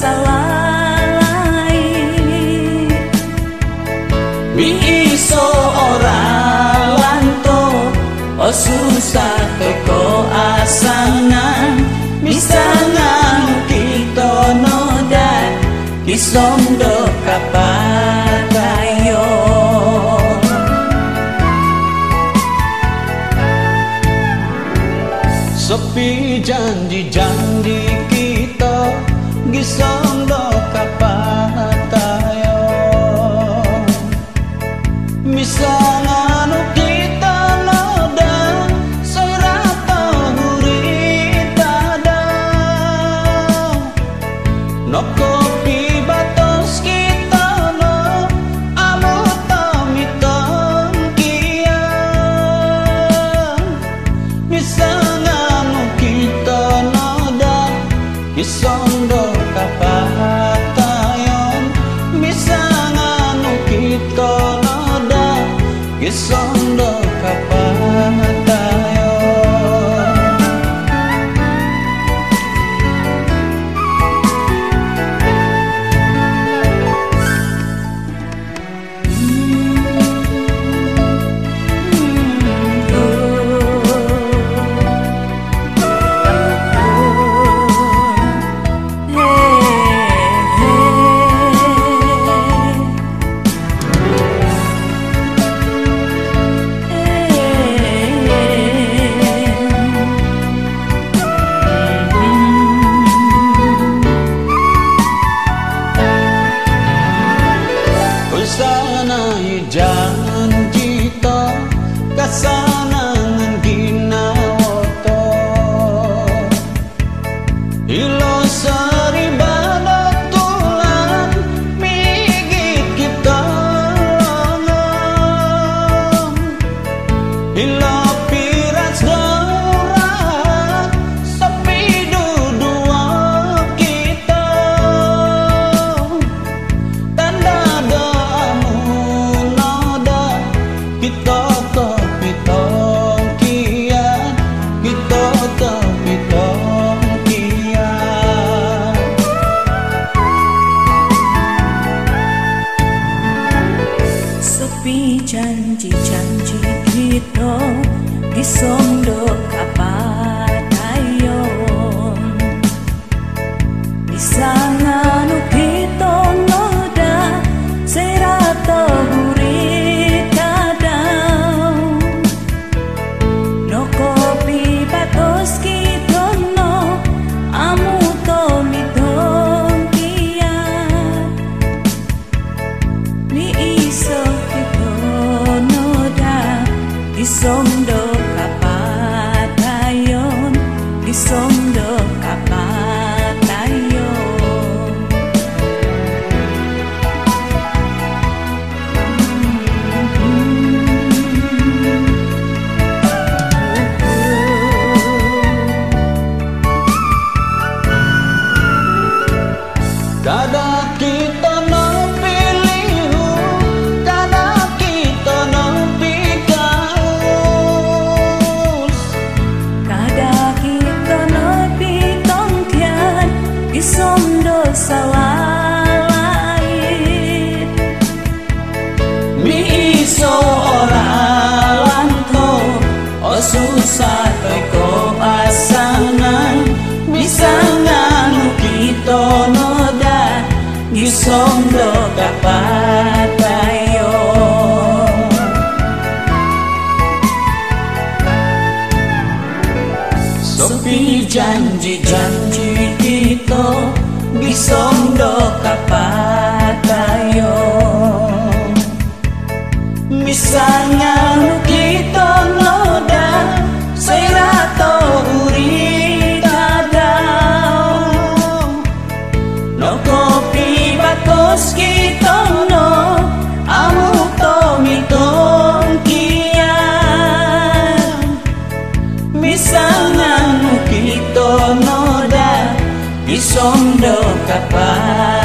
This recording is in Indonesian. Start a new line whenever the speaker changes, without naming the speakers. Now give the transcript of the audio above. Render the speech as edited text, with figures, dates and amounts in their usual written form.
salai
Biso ora lanto o susah teko asangan misangan kita noda kisondo kapatayo sepi janji-janji kita gisondo kapatayo misangan kita noda serata hurita da no kopi batos kita no amuta miton kia misangan kita noda kisondo kapatayon misangan kita noda kisondo kapatayon janji to kasanangan ginawoto ilo saribana tulan migit kita lonong ilo piras dora sepi dua kita tanda kita pitong kian kita pitong kian
sepi janji-janji kita disondo kapatayon misangan kita noda serata Gisondo kapatayon, gisondo kapatayon.
Kada kita no pilihu, kada kita no
Sondo salai
Miso ora lanto o susah teko asangan misangan kita noda gisondo kapatayo sepi janji-janji kita gisondo kapatayon misangan kita noda serata urita daw no kopi batos kita no amuto mitong kian misangan kita noda gisondo kapatayon